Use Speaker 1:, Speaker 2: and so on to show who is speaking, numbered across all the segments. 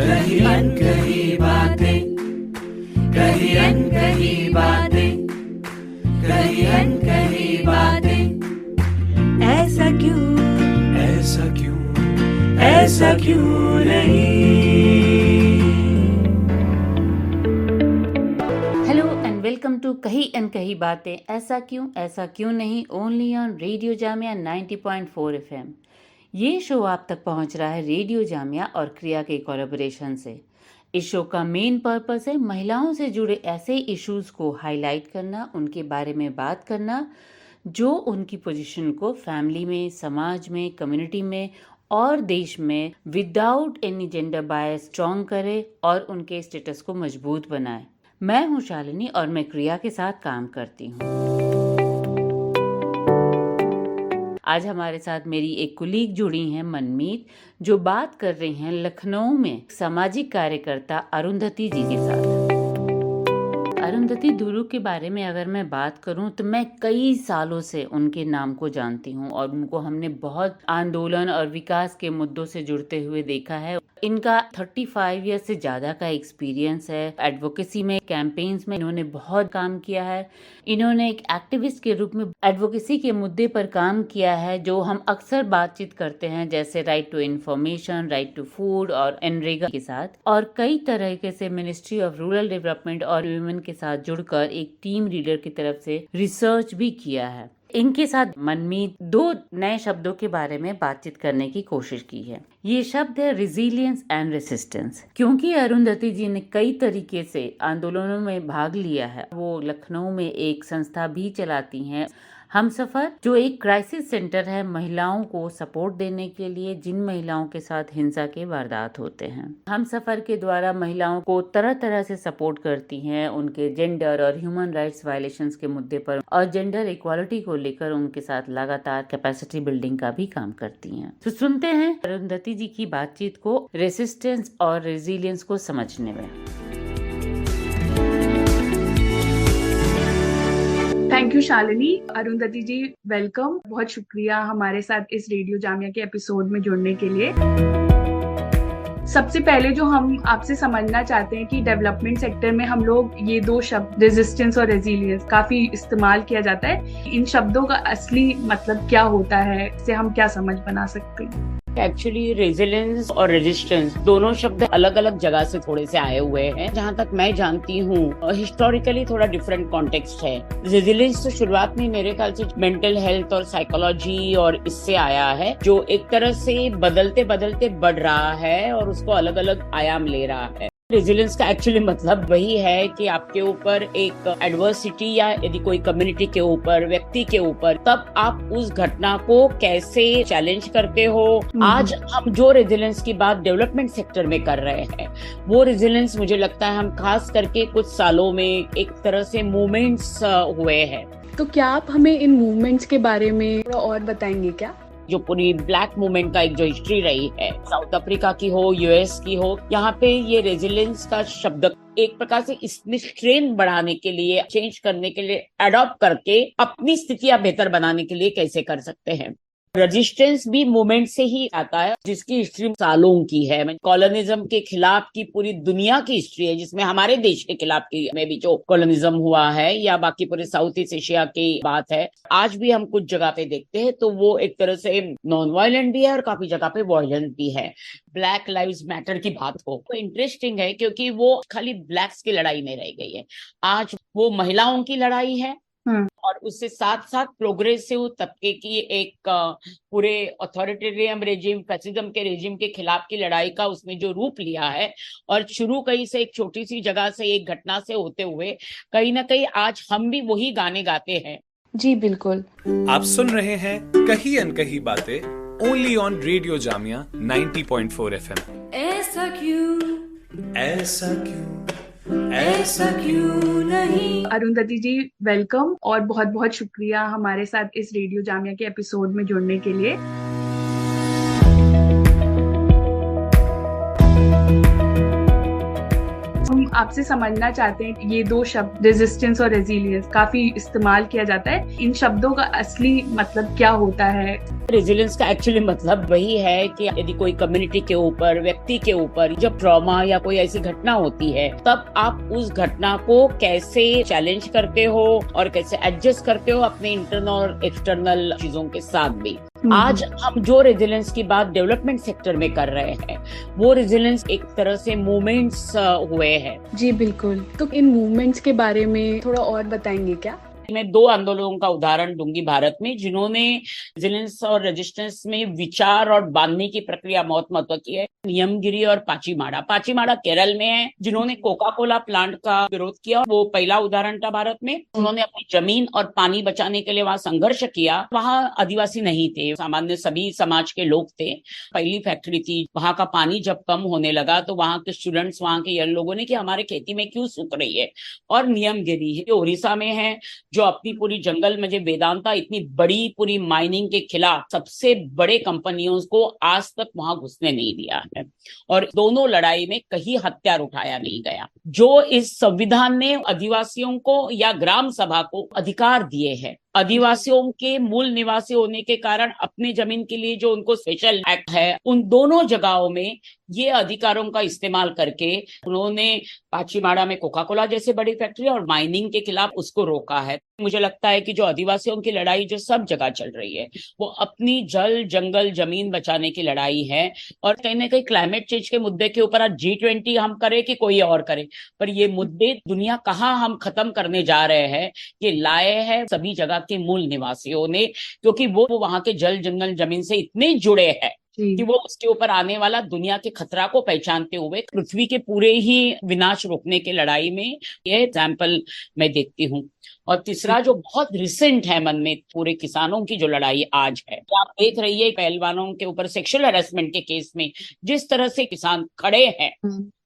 Speaker 1: कही अनकही बातें, कही अनकही बातें, कही अनकही बातें। ऐसा क्यों, ऐसा क्यों, ऐसा क्यों नहीं।
Speaker 2: हेलो एंड वेलकम टू कही अनकही बातें, ऐसा क्यों नहीं, only on radio Jamia 90.4 FM। ये शो आप तक पहुंच रहा है रेडियो जामिया और क्रिया के कोलैबोरेशन से। इस शो का मेन पर्पस है महिलाओं से जुड़े ऐसे इश्यूज को हाईलाइट करना, उनके बारे में बात करना जो उनकी पोजीशन को फैमिली में, समाज में, कम्युनिटी में और देश में without any gender bias strong करे और उनके स्टेटस को मजबूत बनाए। मैं हूं शालिनी और मैं क्रिया के साथ काम करती हूं। आज हमारे साथ मेरी एक कुलीग जुड़ी हैं मनमीत, जो बात कर रही हैं लखनऊ में सामाजिक कार्यकर्ता अरुंधति जी के साथ। अरुंधति दुरू के बारे में अगर मैं बात करूं तो मैं कई सालों से उनके नाम को जानती हूं और उनको हमने बहुत आंदोलन और विकास के मुद्दों से जुड़ते हुए देखा है। इनका 35 ईयर से ज़्यादा का एक्सपीरियंस है। एडवोकेसी में, कैंपेन्स में इन्होंने बहुत काम किया है। इन्होंने एक एक्टिविस्ट के रूप में एडवोकेसी के मुद्दे पर काम किया है जो हम अक्सर बातचीत करते हैं, जैसे right to information, right to food और एनरेगा के साथ। और कई तरीके से मिनिस्ट्री ऑफ रूरल डेवलपमेंट और वुमेन के साथ जुड़कर एक टीम लीडर की तरफ से रिसर्च भी किया है। इनके साथ मनमीत दो नए शब्दों के बारे में बातचीत करने की कोशिश की है। ये शब्द है रिजिलियंस एंड रेसिस्टेंस। क्योंकि अरुंधति जी ने कई तरीके से आंदोलनों में भाग लिया है, वो लखनऊ में एक संस्था भी चलाती हैं, हमसफर, जो एक क्राइसिस सेंटर है महिलाओं को सपोर्ट देने के लिए जिन महिलाओं के साथ हिंसा के वारदात होते हैं। हमसफर के द्वारा महिलाओं को तरह तरह से सपोर्ट करती हैं, उनके जेंडर और ह्यूमन राइट्स वायलेशंस के मुद्दे पर और जेंडर इक्वालिटी को लेकर उनके साथ लगातार कैपेसिटी बिल्डिंग का भी काम करती हैं। तो सुनते हैं अरुंधति जी की बातचीत को रेसिस्टेंस और रेजिलियंस को समझने में।
Speaker 3: Thank you Shalini. Arundhati ji welcome, बहुत शुक्रिया हमारे साथ इस रेडियो जामिया के एपिसोड में जुड़ने के लिए। सबसे पहले जो हम आपसे समझना चाहते हैं कि डेवलपमेंट सेक्टर में हम लोग ये दो शब्द रेजिस्टेंस और रेजिलियंस काफी इस्तेमाल किया जाता है। इन शब्दों का असली मतलब क्या होता है, इससे हम क्या समझ बना सकते हैं?
Speaker 4: एक्चुअली रेजिलियंस और रेजिस्टेंस दोनों शब्द अलग अलग जगह से थोड़े से आए हुए हैं। जहाँ तक मैं जानती हूँ हिस्टोरिकली थोड़ा डिफरेंट कॉन्टेक्स्ट है। रेजिलियंस तो शुरुआत में मेरे ख्याल से मेंटल हेल्थ और साइकोलॉजी और इससे आया है, जो एक तरह से बदलते बदलते बढ़ रहा है और उसको अलग अलग आयाम ले रहा है। रेजिलियंस का एक्चुअली मतलब वही है कि आपके ऊपर एक एडवर्सिटी या यदि कोई कम्युनिटी के ऊपर, व्यक्ति के ऊपर, तब आप उस घटना को कैसे चैलेंज करते हो। आज हम जो रेजिलियंस की बात डेवलपमेंट सेक्टर में कर रहे हैं, वो रेजिलियंस मुझे लगता है हम खास करके कुछ सालों में एक तरह से मूवमेंट्स हुए हैं।
Speaker 3: तो क्या आप हमें इन मूवमेंट्स के बारे में और बताएंगे क्या?
Speaker 4: जो पूरी ब्लैक मूवमेंट का एक जो हिस्ट्री रही है, साउथ अफ्रीका की हो, यूएस की हो, यहाँ पे ये रेजिलियंस का शब्द एक प्रकार से इसमें स्ट्रेंथ बढ़ाने के लिए, चेंज करने के लिए अडॉप्ट करके अपनी स्थितियां बेहतर बनाने के लिए कैसे कर सकते हैं। रेजिस्टेंस भी मूवमेंट से ही आता है, जिसकी हिस्ट्री सालों की है। कॉलोनिज्म के खिलाफ की पूरी दुनिया की हिस्ट्री है, जिसमें हमारे देश के खिलाफ की में भी जो कॉलोनिज्म हुआ है या बाकी पूरे साउथ ईस्ट एशिया की बात है। आज भी हम कुछ जगह पे देखते हैं तो वो एक तरह से नॉन वायलेंट भी है और काफी जगह पे वायलेंट भी है। ब्लैक लाइव्स मैटर की बात हो तो इंटरेस्टिंग है, क्योंकि वो खाली ब्लैक्स की लड़ाई नहीं रह गई है, आज वो महिलाओं की लड़ाई है और उससे साथ साथ प्रोग्रेसिव तबके की एक पूरे अथॉरिटेरियन रेजिम, फैसिज्म के रेजिम के खिलाफ की लड़ाई का उसने जो रूप लिया है। और शुरू कहीं से एक छोटी सी जगह से, एक घटना से होते हुए कहीं ना कहीं आज हम भी वही गाने गाते हैं।
Speaker 3: जी बिल्कुल।
Speaker 5: आप सुन रहे हैं कही अनकही बातें, only on radio Jamia 90.4 FM।
Speaker 1: ऐसा क्यों, ऐसा क्यों, ऐसा क्यों नहीं।
Speaker 3: अरुंधति जी वेलकम और बहुत बहुत शुक्रिया हमारे साथ इस रेडियो जामिया के एपिसोड में जुड़ने के लिए। हम आपसे समझना चाहते हैं, ये दो शब्द रेजिस्टेंस और रेजिलियंस काफी इस्तेमाल किया जाता है, इन शब्दों का असली मतलब क्या होता है?
Speaker 4: रेजिलियंस का एक्चुअली मतलब वही है कि यदि कोई कम्युनिटी के ऊपर, व्यक्ति के ऊपर जब ट्रॉमा या कोई ऐसी घटना होती है, तब आप उस घटना को कैसे चैलेंज करते हो और कैसे एडजस्ट करते हो अपने इंटरनल और एक्सटर्नल चीजों के साथ भी। आज हम जो रेजिलियंस की बात डेवलपमेंट सेक्टर में कर रहे हैं, वो रेजिलियंस एक तरह से मूवमेंट्स हुए हैं।
Speaker 3: जी बिल्कुल, तो इन मूवमेंट्स के बारे में थोड़ा और बताएंगे क्या?
Speaker 4: मैं दो आंदोलनों का उदाहरण दूंगी भारत में, जिन्होंने रेजिलियंस और रेजिस्टेंस में विचार और बांधने की प्रक्रिया बहुत महत्व की है। नियमगिरी और पाचीमाड़ा। पाचीमाड़ा केरल में है, जिन्होंने कोका कोला प्लांट का विरोध किया, वो पहला उदाहरण था भारत में। उन्होंने अपनी जमीन और पानी बचाने के लिए वहां संघर्ष किया। वहां आदिवासी नहीं थे, सामान्य सभी समाज के लोग थे। पहली फैक्ट्री थी, वहां का पानी जब कम होने लगा तो वहां के स्टूडेंट्स, वहां के यंग लोगों ने कि हमारे खेती में क्यों सूख रही है। और नियमगिरी जो उड़ीसा में है, जो अपनी पूरी जंगल में जो वेदांता इतनी बड़ी पूरी माइनिंग के खिलाफ सबसे बड़े कंपनियों को आज तक वहां घुसने नहीं दिया है, और दोनों लड़ाई में कहीं हथियार उठाया नहीं गया। जो इस संविधान ने आदिवासियों को या ग्राम सभा को अधिकार दिए हैं, आदिवासियों के मूल निवासी होने के कारण अपने जमीन के लिए जो उनको स्पेशल एक्ट है, उन दोनों जगहों में ये अधिकारों का इस्तेमाल करके उन्होंने पाचीमाड़ा में कोका कोला जैसे बड़ी फैक्ट्री और माइनिंग के खिलाफ उसको रोका है। मुझे लगता है कि जो आदिवासियों की लड़ाई जो सब जगह चल रही है, वो अपनी जल जंगल जमीन बचाने की लड़ाई है। और कहीं ना कहीं क्लाइमेट चेंज के मुद्दे के ऊपर आज G20 हम करे कि कोई और करे, पर ये मुद्दे दुनिया कहाँ हम खत्म करने जा रहे हैं, ये लाए हैं सभी जगह के मूल निवासियों ने, क्योंकि वो वहां के जल जंगल जमीन से इतने जुड़े हैं कि वो उसके ऊपर आने वाला दुनिया के खतरा को पहचानते हुए पृथ्वी के पूरे ही विनाश रोकने की लड़ाई में ये एग्जाम्पल मैं देखती हूँ। और तीसरा जो बहुत रिसेंट है मन में, पूरे किसानों की जो लड़ाई आज है, तो आप देख रही है पहलवानों के ऊपर सेक्सुअल हैरेसमेंट के केस में जिस तरह से किसान खड़े हैं,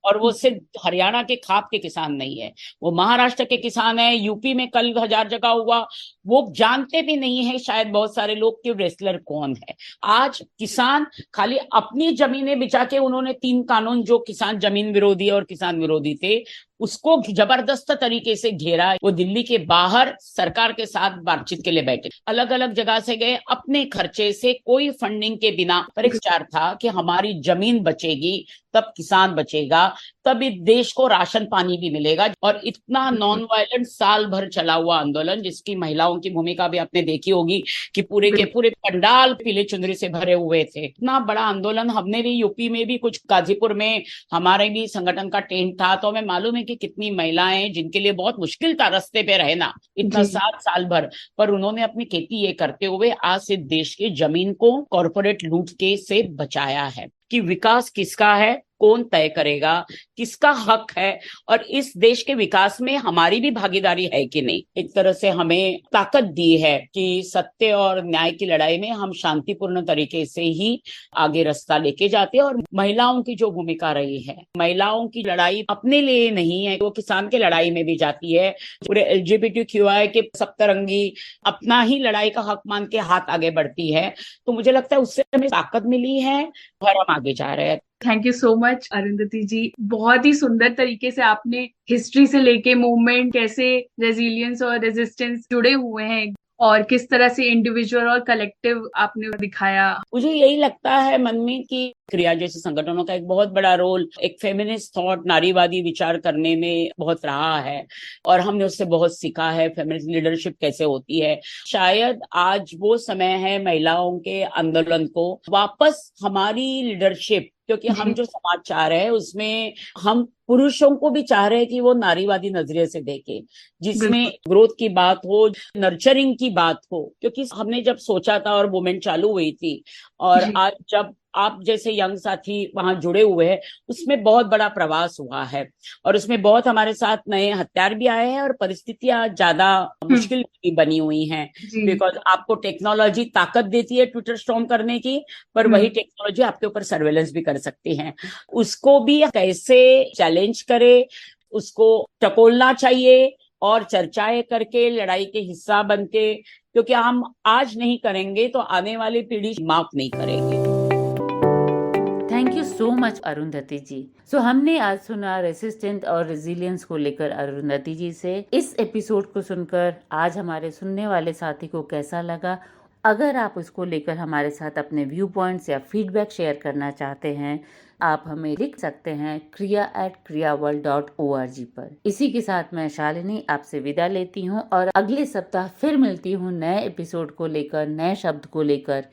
Speaker 4: और वो सिर्फ हरियाणा के खाप के किसान नहीं है, वो महाराष्ट्र के किसान है, यूपी में कल 1000 जगह हुआ, वो जानते भी नहीं है शायद बहुत सारे लोग कि रेसलर कौन है। आज किसान खाली अपनी जमीनें बिचा के, उन्होंने 3 कानून जो किसान जमीन विरोधी और किसान विरोधी थे उसको जबरदस्त तरीके से घेरा। वो दिल्ली के बाहर सरकार के साथ बातचीत के लिए बैठे, अलग अलग जगह से गए, अपने खर्चे से कोई फंडिंग के बिना। पर एक विचार था कि हमारी जमीन बचेगी तब किसान बचेगा, तब इस देश को राशन पानी भी मिलेगा। और इतना नॉन वायलेंट साल भर चला हुआ आंदोलन, जिसकी महिलाओं की भूमिका भी आपने देखी होगी कि पूरे के पूरे पंडाल पीले चुनरी से भरे हुए थे। इतना बड़ा आंदोलन हमने भी यूपी में भी, कुछ गाजीपुर में हमारे भी संगठन का टेंट था, तो हमें मालूम है कि कितनी महिलाएं, जिनके लिए बहुत मुश्किल था रास्ते पे रहना इतना साल भर, पर उन्होंने अपनी खेती ये करते हुए आज से देश के जमीन को कॉर्पोरेट लूट के से बचाया है। कि विकास किसका है, कौन तय करेगा, किसका हक है, और इस देश के विकास में हमारी भी भागीदारी है कि नहीं। एक तरह से हमें ताकत दी है कि सत्य और न्याय की लड़ाई में हम शांतिपूर्ण तरीके से ही आगे रास्ता लेके जाते हैं। और महिलाओं की जो भूमिका रही है, महिलाओं की लड़ाई अपने लिए नहीं है, वो किसान के लड़ाई में भी जाती है। पूरे LGBTQI के सप्तरंगी अपना ही लड़ाई का हक मान के हाथ आगे बढ़ती है। तो मुझे लगता है उससे हमें ताकत मिली है और हम आगे जा रहे हैं।
Speaker 3: Thank you so much Arundhati ji, बहुत ही सुंदर तरीके से आपने हिस्ट्री से लेके मूवमेंट, कैसे रेजिलियंस और रेजिस्टेंस जुड़े हुए हैं और किस तरह से इंडिविजुअल और कलेक्टिव आपने दिखाया।
Speaker 4: मुझे यही लगता है मन में कि क्रिया जैसे संगठनों का एक बहुत बड़ा रोल एक फेमिनिस्ट थॉट, नारीवादी विचार करने में बहुत रहा है, और हमने उससे बहुत सीखा है फेमिनिस्ट लीडरशिप कैसे होती है। शायद आज वो समय है महिलाओं के आंदोलन को वापस हमारी लीडरशिप, क्योंकि हम जो समाज चाह रहे हैं उसमें हम पुरुषों को भी चाह रहे हैं कि वो नारीवादी नजरिए से देखें, जिसमें ग्रोथ की बात हो, नर्चरिंग की बात हो। क्योंकि हमने जब सोचा था और मूवमेंट चालू हुई थी, और आज जब आप जैसे यंग साथी वहां जुड़े हुए हैं, उसमें बहुत बड़ा प्रवास हुआ है, और उसमें बहुत हमारे साथ नए हथियार भी आए हैं और परिस्थितियां ज्यादा मुश्किल भी बनी हुई हैं। बिकॉज आपको टेक्नोलॉजी ताकत देती है ट्विटर स्टॉर्म करने की, पर वही टेक्नोलॉजी आपके ऊपर सर्वेलेंस भी कर सकती है। उसको भी कैसे चैलेंज करे, उसको टकोलना चाहिए और चर्चाएं करके लड़ाई के हिस्सा बनके, क्योंकि हम आज नहीं करेंगे तो आने वाली पीढ़ी माफ नहीं करेगी।
Speaker 2: Thank you so much Arundhati ji. So हमने आज सुना रेसिस्टेंट और रेजिलियंस को लेकर अरुंधति जी से। इस एपिसोड को सुनकर आज हमारे सुनने वाले साथी को कैसा लगा? अगर आप उसको लेकर हमारे साथ अपने व्यू पॉइंट्स या फीडबैक शेयर करना चाहते हैं, आप हमें लिख सकते हैं kriya@kriyaworld.org पर। इसी के साथ मैं शालिनी आपसे विदा लेती हूँ और अगले सप्ताह फिर मिलती हूँ नए एपिसोड को लेकर, नए शब्द को लेकर।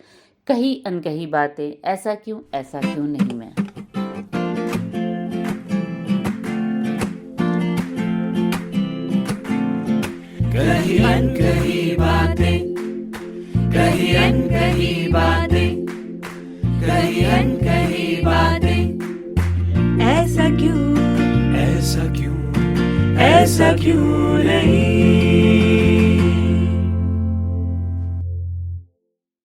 Speaker 2: कही अनकही बातें, ऐसा क्यों नहीं मैं।
Speaker 1: कही अनकही बातें, कही अनकही बातें, कही अनकही बातें, ऐसा क्यों नहीं।